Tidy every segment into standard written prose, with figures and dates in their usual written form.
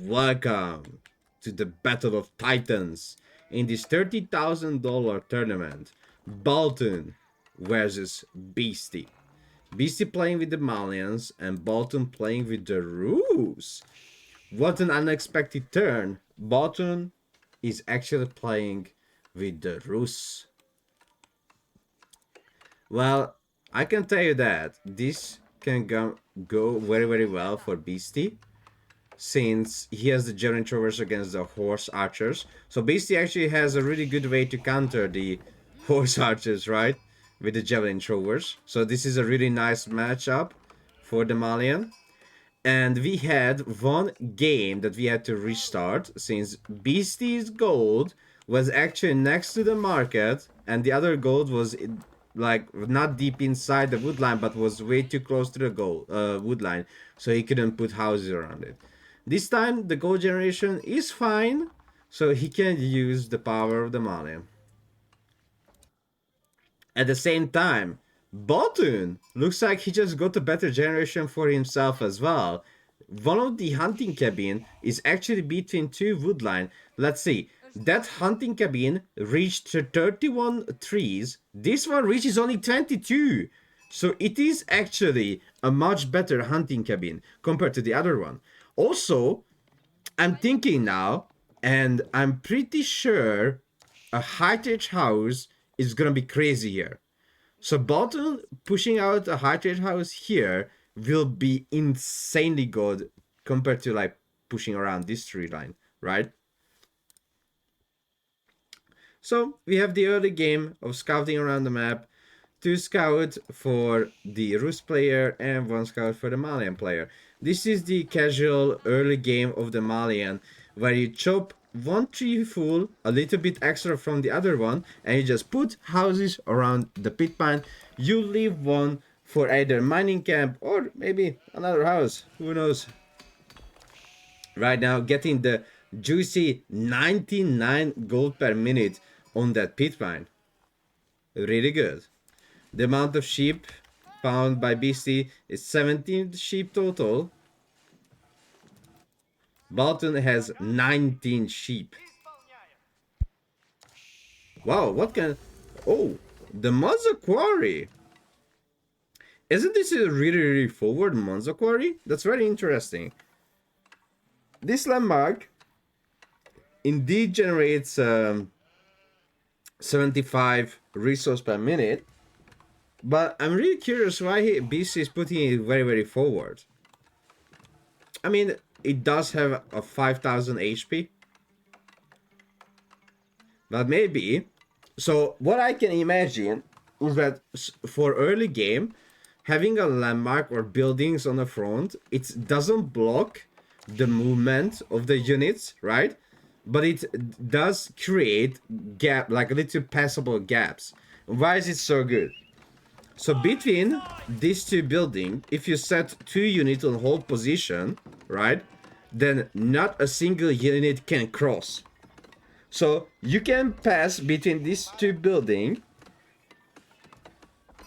Welcome to the Battle of Titans in this $30,000 tournament. Baltune versus Beastie. Beastie playing with the Malians and Baltune playing with the Roos. What an unexpected turn. Baltune is actually playing with the Roos. Well, I can tell you that this can go very well for Beastie, since he has the Javelin Throwers against the Horse Archers. So Beastie actually has a really good way to counter the Horse Archers, right? With the Javelin Throwers. So this is a really nice matchup for the Malian. And we had one game that we had to restart, since Beastie's gold was actually next to the market, and the other gold was like not deep inside the woodline, but was way too close to the woodline, so he couldn't put houses around it. This time the gold generation is fine, so he can use the power of the money. At the same time, Baltune looks like he just got a better generation for himself as well. One of the hunting cabin is actually between two woodline. Let's see. That hunting cabin reached 31 trees. This one reaches only 22. So it is actually a much better hunting cabin compared to the other one. Also, I'm thinking now, and I'm pretty sure a high-tech house is gonna be crazy here. So Baltune pushing out a high-tech house here will be insanely good compared to like pushing around this tree line, right? So we have the early game of scouting around the map, 2 scout for the Rus player and 1 scout for the Malian player. This is the casual early game of the Malian, where you chop one tree full, a little bit extra from the other one, and you just put houses around the pit mine. You leave one for either mining camp or maybe another house, who knows. Right now getting the juicy 99 gold per minute on that pit mine. Really good. The amount of sheep found by Beastie is 17 sheep total. Baltune has 19 sheep. Wow, what can... Oh, the Monza Quarry. Isn't this a really forward Monza Quarry? That's very interesting. This landmark indeed generates 75 resource per minute, but I'm really curious why BC is putting it very forward. I mean, it does have a 5000 HP, but maybe. So what I can imagine is that for early game, having a landmark or buildings on the front, it doesn't block the movement of the units, right? But it does create gap, like little passable gaps. Why is it so good? So between these two buildings, if you set 2 units on hold position, right, then not a single unit can cross. So you can pass between these 2 buildings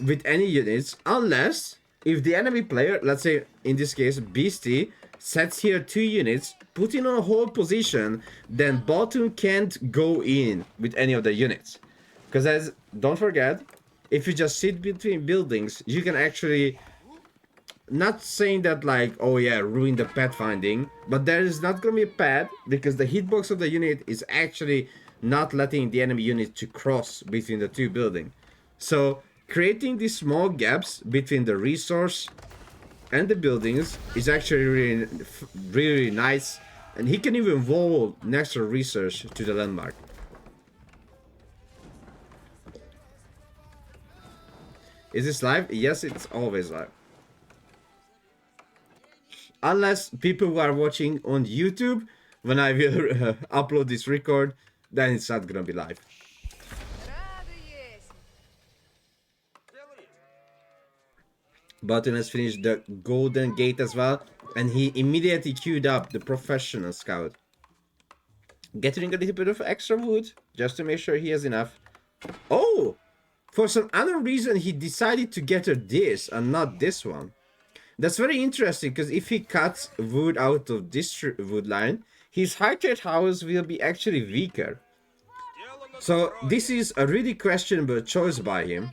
with any units, unless if the enemy player, let's say in this case Beastie, sets here 2 units, put in a hold position, then Baltune can't go in with any of the units. Because as, don't forget, if you just sit between buildings, you can actually, not saying that like, oh yeah, ruin the pathfinding, but there is not gonna be a path, because the hitbox of the unit is actually not letting the enemy unit to cross between the 2 buildings. So creating these small gaps between the resource and the buildings is actually really nice, and he can even wall next to research to the landmark. Is this live? Yes, it's always live. Unless people who are watching on YouTube, when I will upload this record, then it's not gonna be live. Baltune has finished the golden gate as well, and he immediately queued up the professional scout, getting a little bit of extra wood just to make sure he has enough. Oh, for some other reason he decided to get her this and not this one. That's very interesting because if he cuts wood out of this wood line, his height rate house will be actually weaker. So this is a really questionable choice by him,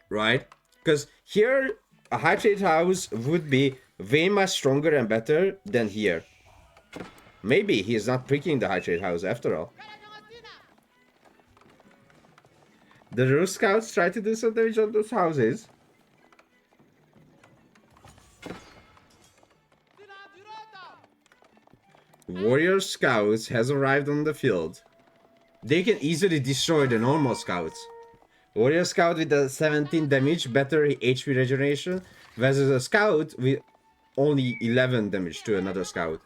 right? Because here a height rate house would be way much stronger and better than here. Maybe he is not picking the height rate house after all. The Rose Scouts try to do some damage on those houses. Warrior Scouts has arrived on the field. They can easily destroy the normal scouts. Warrior Scout with a 17 damage, better HP regeneration, versus a scout with only 11 damage to another scout.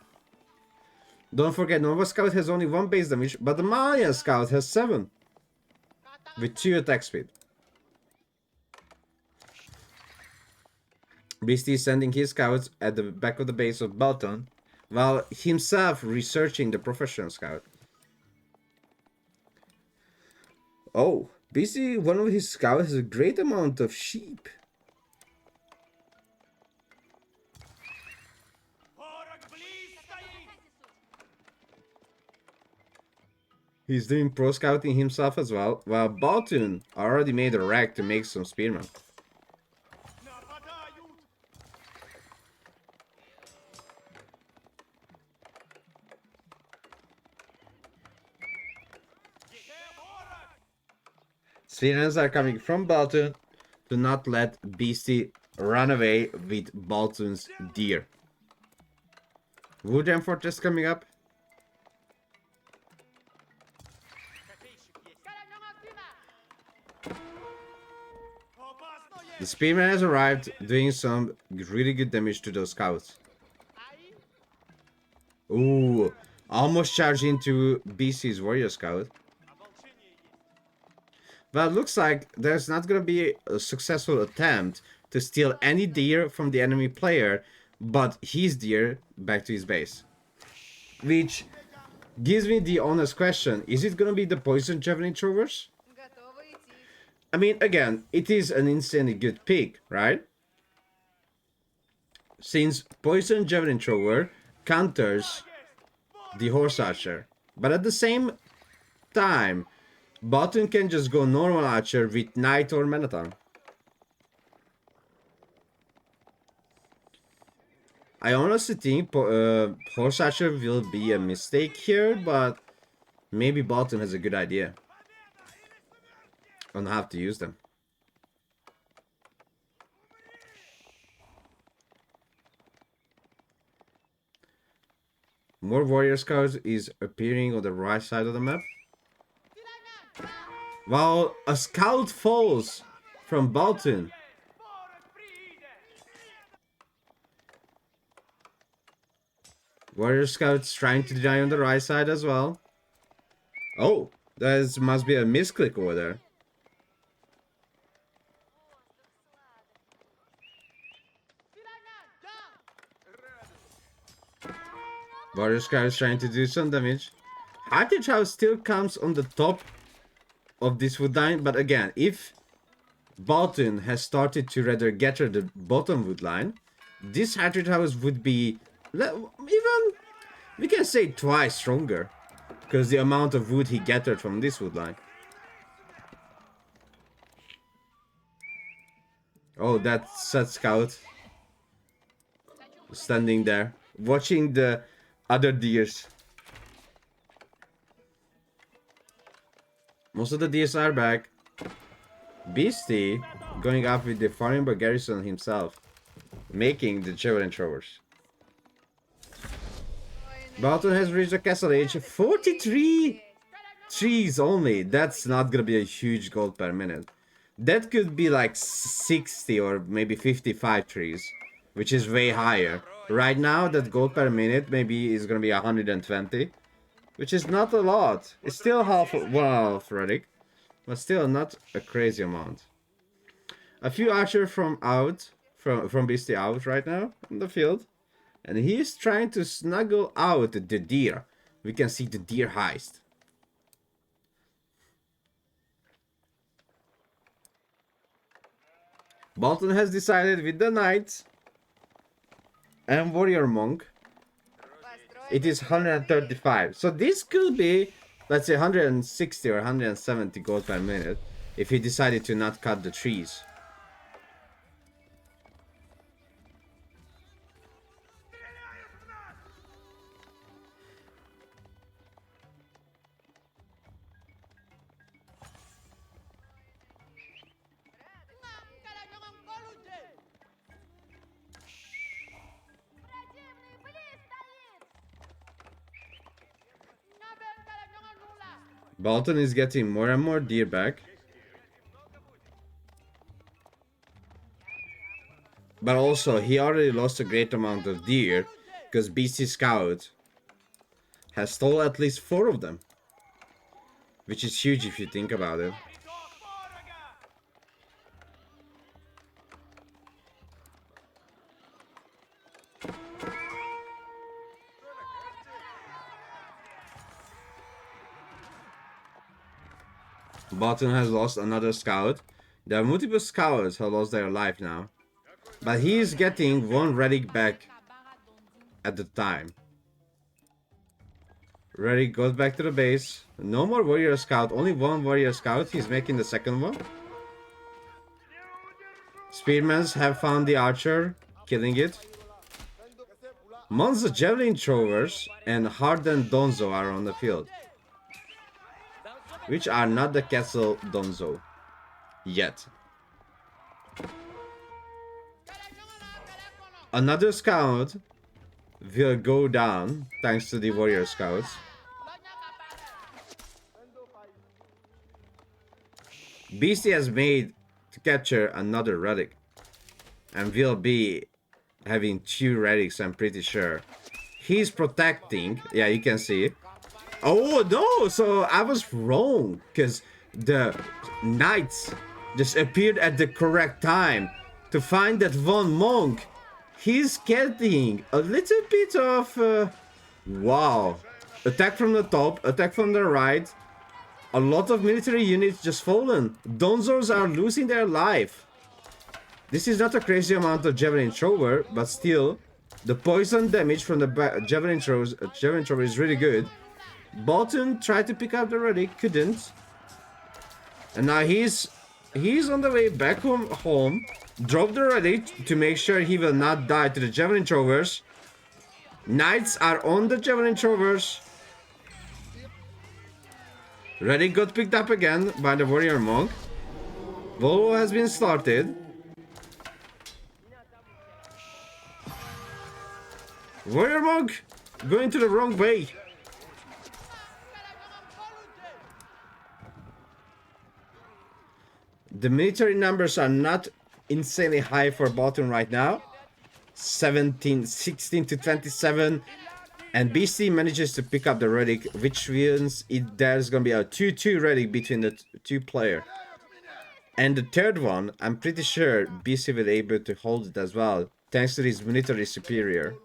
Don't forget, Nova Scout has only 1 base damage, but the Maya Scout has 7. With 2 attack speed. Beastie is sending his scouts at the back of the base of Baltune, while himself researching the professional scout. Oh, Beastie, one of his scouts has a great amount of sheep. He's doing pro scouting himself as well, while Baltune already made a rack to make some spearmen. Spearmen are coming from Baltune to not let Beastie run away with Baltune's deer. Wood Fortress coming up. The Spearman has arrived, doing some really good damage to those scouts. Ooh, almost charged into BC's Warrior Scout. Well, it looks like there's not gonna be a successful attempt to steal any deer from the enemy player, but his deer back to his base. Which gives me the honest question, is it gonna be the Poison Javelin Throwers? I mean, again, it is an insanely good pick, right? Since Poison Javelin Thrower counters the Horse Archer. But at the same time, Baltune can just go normal Archer with Knight or Minotaur. I honestly think Horse Archer will be a mistake here, but maybe Baltune has a good idea on how to use them. More Warrior Scouts is appearing on the right side of the map. While a scout falls from Baltune. Warrior Scouts trying to die on the right side as well. Oh, there must be a misclick over there. Warrior Scouts trying to do some damage. Heritage House still comes on the top of this wood line, but again, if Baltune has started to rather gather the bottom wood line, this Heritage House would be even, we can say, twice stronger, because the amount of wood he gathered from this wood line. Oh, that's that scout standing there, watching the other deers. Most of the deers are back. Beastie going up with the Farenberg Garrison himself, making the Javelin Throwers. Baltune has reached the castle age. 43 trees only. That's not gonna be a huge gold per minute. That could be like 60 or maybe 55 trees, which is way higher. Right now, that gold per minute maybe is gonna be 120, which is not a lot. It's still half Reddick, but still not a crazy amount. A few archers from Beastie out right now on the field, and he's trying to snuggle out the deer. We can see the deer heist. Baltune has decided with the knights and Warrior Monk, it is 135. So this could be, let's say, 160 or 170 gold per minute if he decided to not cut the trees. Baltune is getting more and more deer back. But also, he already lost a great amount of deer because BC Scout has stole at least 4 of them. Which is huge if you think about it. Baltune has lost another scout. There are multiple scouts who lost their life now. But he is getting 1 relic back at the time. Relic goes back to the base. No more warrior scout, only 1 warrior scout. He's making the second one. Spearmans have found the archer, killing it. Monza javelin throwers and Hardened Donzo are on the field. Which are not the Castle Donzo. Yet. Another scout will go down thanks to the warrior scouts. Beastie has made to capture another relic. And will be having 2 relics, I'm pretty sure. He's protecting. Yeah, you can see. Oh no, so I was wrong. Because the knights just appeared at the correct time to find that one monk. He's getting a little bit of wow. Attack from the top, attack from the right. A lot of military units just fallen. Donzos are losing their life. This is not a crazy amount of javelin thrower, but still, the poison damage from the javelin thrower is really good. Baltune tried to pick up the relic, couldn't. And now he's on the way back home. Drop the relic to make sure he will not die to the javelin throwers. Knights are on the javelin throwers. Relic got picked up again by the warrior monk. Volvo has been started. Warrior monk going to the wrong way. The military numbers are not insanely high for Baltune right now. 16 to 27. And BC manages to pick up the relic, which means there's gonna be a 2-2 relic between the 2 players. And the third one, I'm pretty sure BC will be able to hold it as well, thanks to his military superior.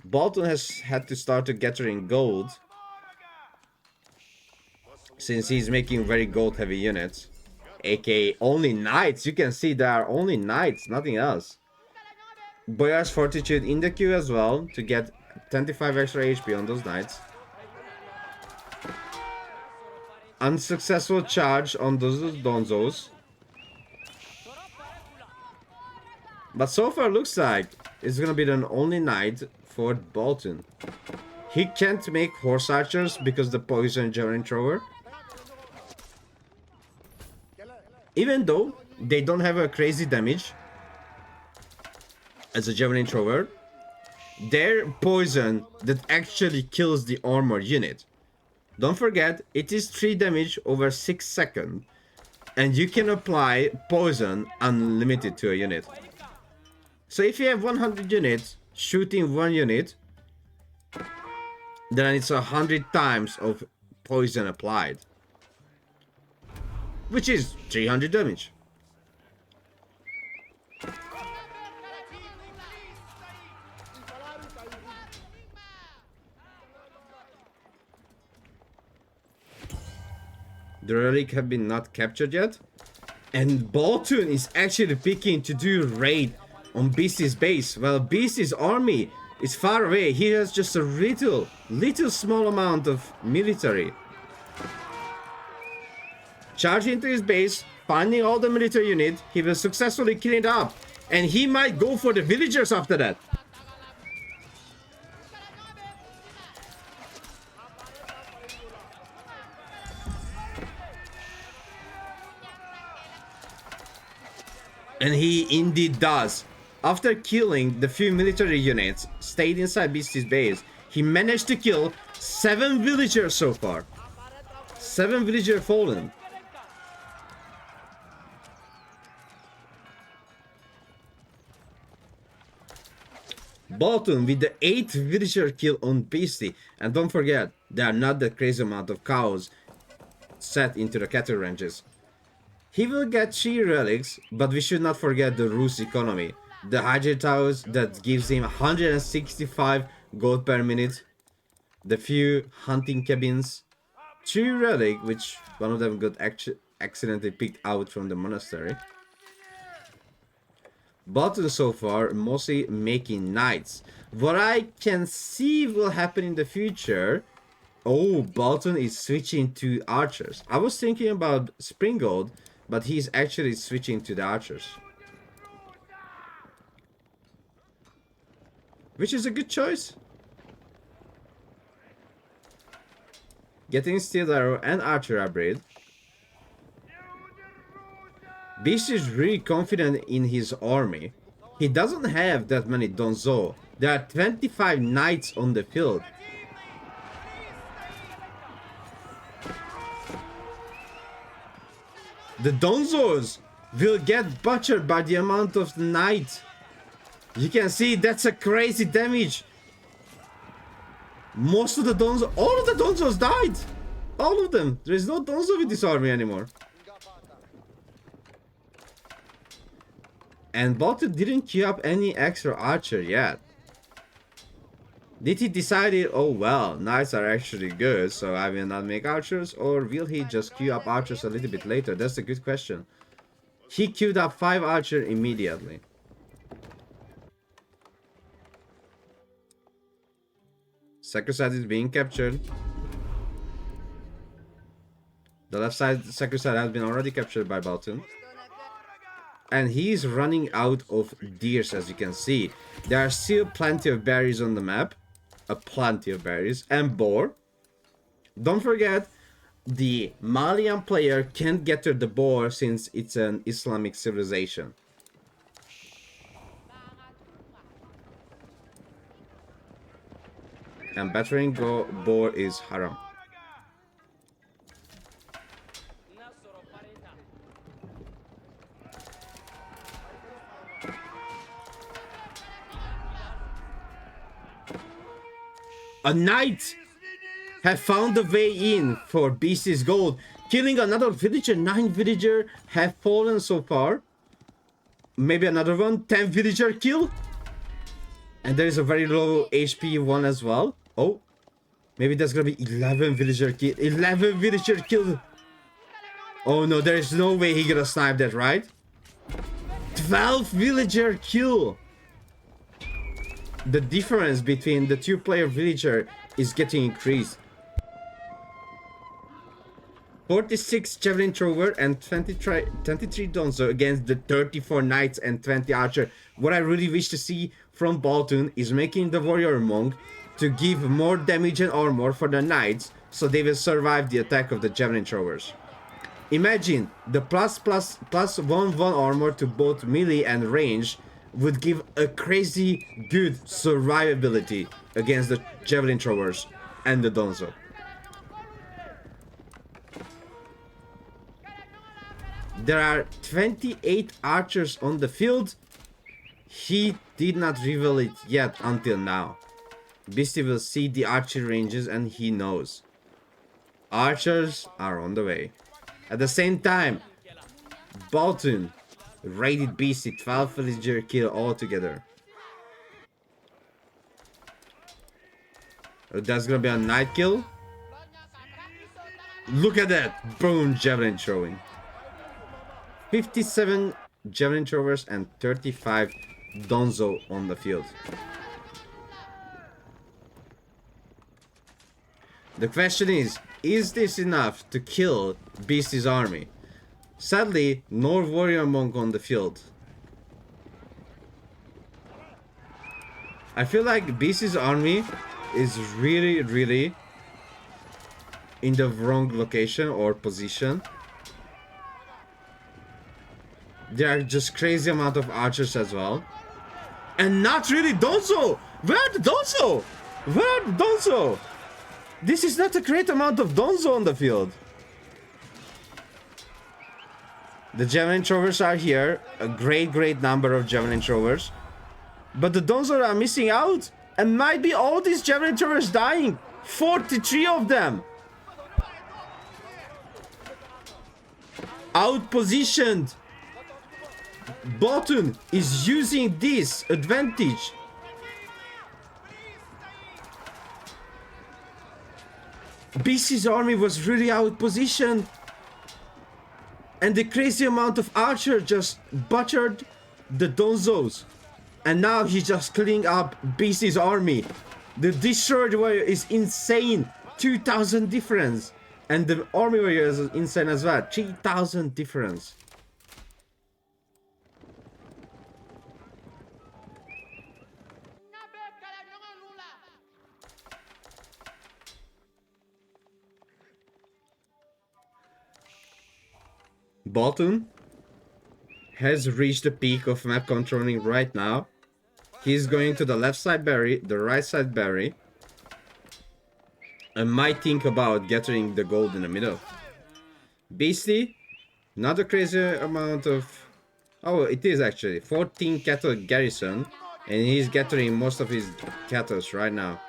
Baltune has had to start to gathering gold, since he's making very gold heavy units. aka only knights. You can see there are only knights, nothing else. Boyar's Fortitude in the queue as well to get 25 extra HP on those knights. Unsuccessful charge on those donzos. But so far looks like it's gonna be the only knight for Baltune. He can't make horse archers because the poison javelin thrower. Even though they don't have a crazy damage as a javelin thrower, their poison that actually kills the armor unit. Don't forget, it is 3 damage over 6 seconds, and you can apply poison unlimited to a unit. So if you have 100 units shooting 1 unit, then it's 100 times of poison applied, which is 300 damage. The relic have been not captured yet. And Baltune is actually picking to do raid on Beastie's base. Well, Beastie's army is far away. He has just a little small amount of military. Charge into his base, finding all the military unit. He will successfully clean it up. And he might go for the villagers after that. And he indeed does. After killing the few military units stayed inside Beastie's base, he managed to kill 7 villagers so far. 7 villagers fallen. Baltune with the 8th villager kill on Beastie. And don't forget, there are not that crazy amount of cows set into the cattle ranges. He will get 3 relics, but we should not forget the Rus economy. The hydrate towers that gives him 165 gold per minute. The few hunting cabins. 3 relic, which one of them got accidentally picked out from the monastery. Baltune so far mostly making knights. What I can see will happen in the future. Oh, Baltune is switching to archers. I was thinking about Springgold, but he's actually switching to the archers. Which is a good choice. Getting Steel Arrow and Archer upgrade. Beast is really confident in his army. He doesn't have that many Donzo. There are 25 knights on the field. The Donzos will get butchered by the amount of knight. You can see that's a crazy damage. Most of the Donzos, all of the Donzos died. All of them. There is no Donzo with this army anymore. And Baltune didn't queue up any extra archer yet. Did he decide, oh well, knights are actually good, so I will not make archers? Or will he just queue up archers a little bit later? That's a good question. He queued up 5 archers immediately. Sacred is being captured. The left side Sacred has been already captured by Baltune. And he's running out of deers, as you can see. There are still plenty of berries on the map. Plenty of berries. And boar. Don't forget, the Malian player can't get to the boar since it's an Islamic civilization. And battering boar is haram. A knight have found the way in for Beastie's gold, killing another villager. 9 villager have fallen so far. Maybe another one. 10 villager kill. And there is a very low HP one as well. Oh, maybe that's gonna be 11 villager kill. 11 villager kill. Oh no, there is no way he gonna snipe that, right? 12 villager kill. The difference between the 2-player villager is getting increased. 46 javelin thrower and 23 Donzo against the 34 knights and 20 archer. What I really wish to see from Baltune is making the warrior monk to give more damage and armor for the knights, so they will survive the attack of the javelin throwers. Imagine the plus 1/1 armor to both melee and range would give a crazy good survivability against the javelin throwers and the Donzo. There are 28 archers on the field. He did not reveal it yet until now. Beastie will see the archer ranges and he knows. Archers are on the way. At the same time, Baltune raided Beastie, 12 villager kill altogether. That's gonna be a night kill. Look at that! Boom, javelin throwing. 57 Javelin throwers and 35 Donzo on the field. The question is this enough to kill Beastie's army? Sadly, no warrior monk on the field. I feel like Beastie's army is really in the wrong location or position. There are just crazy amount of archers as well. And not really Donzo! Where are the Donzo? Where are the Donzo? This is not a great amount of Donzo on the field. The Javelin throwers are here. A great number of Javelin throwers. But the Donzo are missing out. And might be all these Javelin throwers dying. 43 of them. Outpositioned. Baltune is using this advantage. BC's army was really outpositioned. And the crazy amount of archer just butchered the Donzos. And now he's just cleaning up BC's army. The destroyed warrior is insane. 2,000 difference. And the army warrior is insane as well. 3,000 difference. Baltune has reached the peak of map controlling right now. He's going to the left side berry, the right side berry, and might think about getting the gold in the middle. Beastie, not a crazy amount of... Oh, it is actually 14 cattle garrison, and he's gathering most of his cattle right now.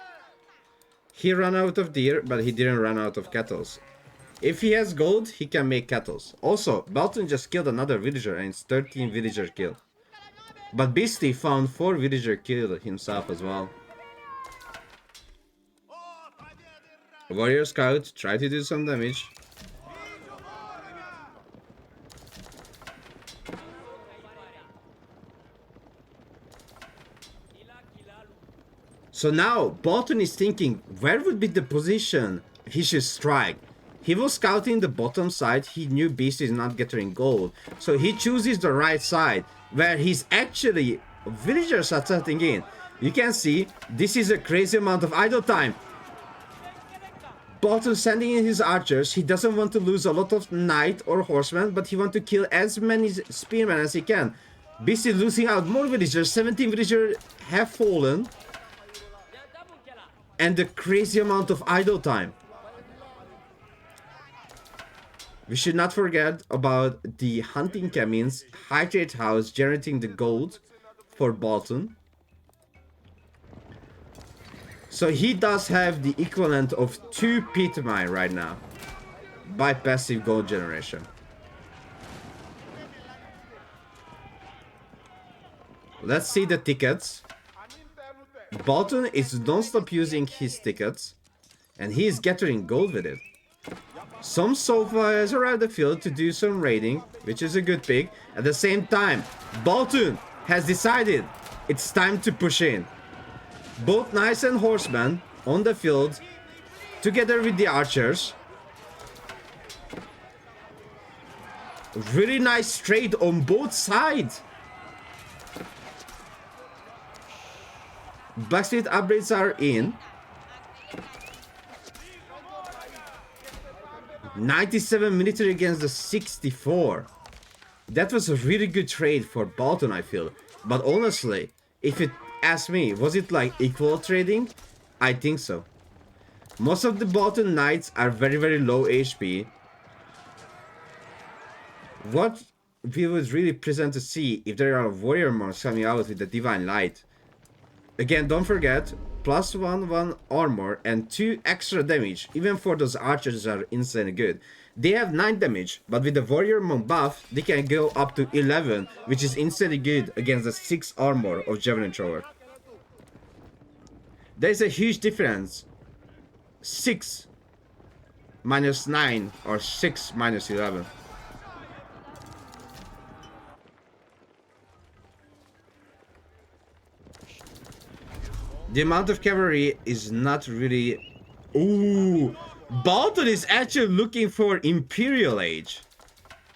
He ran out of deer, but he didn't run out of cattle. If he has gold, he can make cattle. Also, Baltune just killed another villager and it's 13 villager kill. But Beastie found 4 villager kill himself as well. Warrior Scout, try to do some damage. So now, Baltune is thinking, where would be the position he should strike? He was scouting the bottom side, he knew Beast is not getting gold. So he chooses the right side, where he's actually villagers are setting in. You can see, this is a crazy amount of idle time. Baltune sending in his archers, he doesn't want to lose a lot of knight or horsemen, but he wants to kill as many spearmen as he can. Beast is losing out more villagers, 17 villagers have fallen. And the crazy amount of idle time. We should not forget about the hunting cabins, hydrate house generating the gold for Baltune. So he does have the equivalent of 2 pit mine right now by passive gold generation. Let's see the tickets. Baltune is non-stop using his tickets and he is gathering gold with it. Some Sofa has arrived the field to do some raiding, which is a good pick. At the same time, Baltune has decided it's time to push in. Both knights and horsemen on the field, together with the archers. Really nice trade on both sides. Blacksmith upgrades are in. 97 military against the 64. That was a really good trade for Baltune, I feel. But honestly, if it ask me, was it like equal trading? I think so. Most of the Baltune knights are very low HP. What we would really present to see if there are warrior monks coming out with the divine light. Again, don't forget, +1 armor and 2 extra damage, even for those archers are insanely good. They have 9 damage, but with the warrior monk buff, they can go up to 11, which is insanely good against the 6 armor of javelin thrower. There's a huge difference. 6 minus 9 or 6 minus 11. The amount of cavalry is not really... Ooh! Baltune is actually looking for Imperial Age.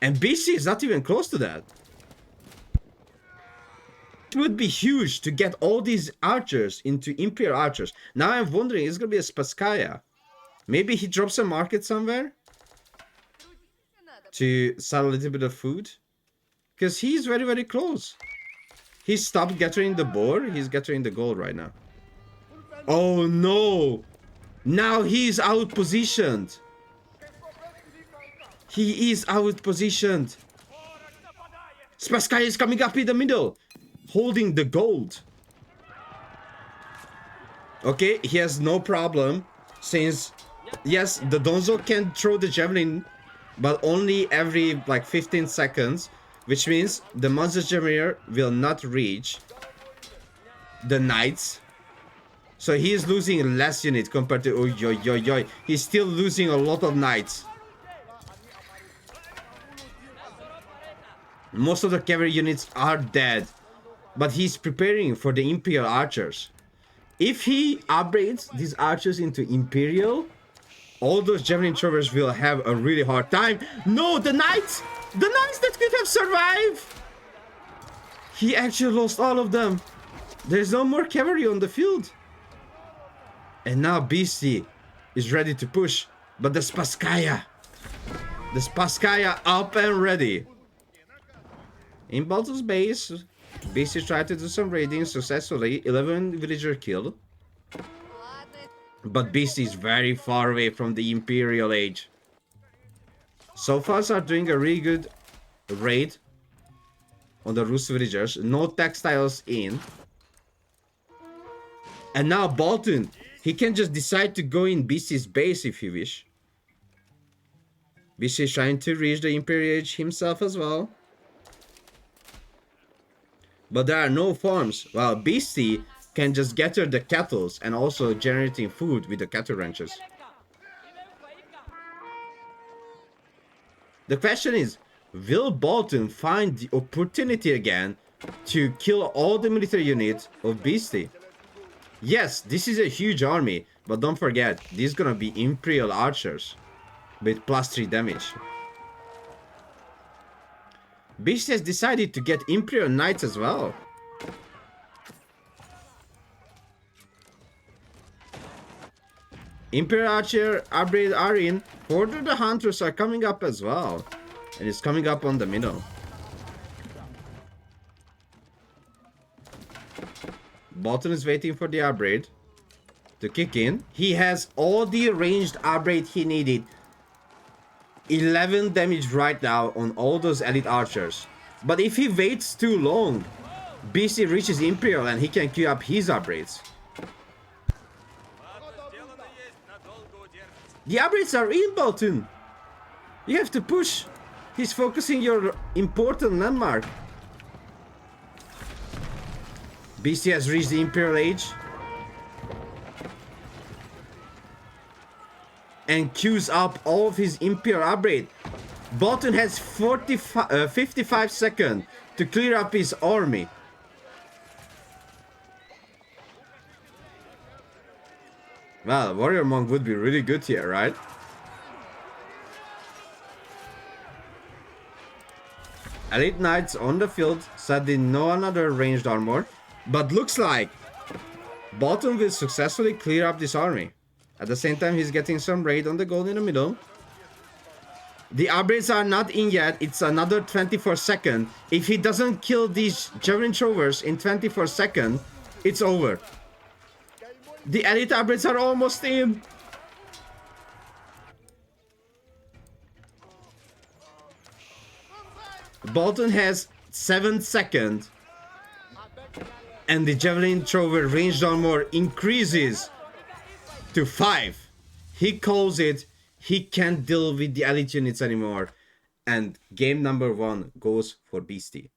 And BC is not even close to that. It would be huge to get all these archers into Imperial archers. Now I'm wondering, is it going to be a Spasskaya? Maybe he drops a market somewhere? To sell a little bit of food? Because he's very, very close. He stopped gathering the boar. He's gathering the gold right now. Oh no! Now he's outpositioned. He is outpositioned. Spasskaya is coming up in the middle, holding the gold. Okay, he has no problem, since, yes, the Donzo can throw the javelin, but only every like 15 seconds, which means the Monster Javeliner will not reach the knights. So he is losing less units compared to... Oy, oy, oy, oy. He's still losing a lot of knights. Most of the cavalry units are dead, but he's preparing for the Imperial archers. If he upgrades these archers into Imperial, all those javelin throwers will have a really hard time. No, the knights! The knights that could have survived! He actually lost all of them. There's no more cavalry on the field. And now Beastie is ready to push. But the Spasskaya up and ready. In Baltune's base, Beastie tried to do some raiding successfully. 11 villager killed. But Beastie is very far away from the Imperial Age. Sofas are doing a really good raid on the Rus villagers. No textiles in. And now Baltune, he can just decide to go in Beastie's base if he wish. Beastie is trying to reach the Imperial Age himself as well. But there are no farms, while Beastie can just gather the cattle and also generating food with the cattle ranches. The question is, will Baltune find the opportunity again to kill all the military units of Beastie? Yes, this is a huge army, but don't forget, these gonna be Imperial archers with +3 damage. Beastie has decided to get Imperial Knights as well. Imperial Archer upgrade are in. Order the Hunters are coming up as well. And it's coming up on the middle. Baltune is waiting for the upgrade to kick in. He has all the ranged upgrade he needed. 11 damage right now on all those elite archers. But if he waits too long, Beastie reaches Imperial and he can queue up his upgrades. The upgrades are in, Baltune. You have to push. He's focusing your important landmark. Beastie has reached the Imperial Age. And queues up all of his Imperial upgrade. Baltune has 55 seconds to clear up his army. Well, Warrior Monk would be really good here, right? Elite Knights on the field, sadly no another ranged armor. But looks like Baltune will successfully clear up this army. At the same time, he's getting some raid on the gold in the middle. The upgrades are not in yet. It's another 24 seconds. If he doesn't kill these javelin throwers in 24 seconds, it's over. The elite upgrades are almost in. Baltune has 7 seconds. And the javelin thrower ranged armor increases to 5. He calls it. He can't deal with the elite units anymore. And game number 1 goes for Beastie.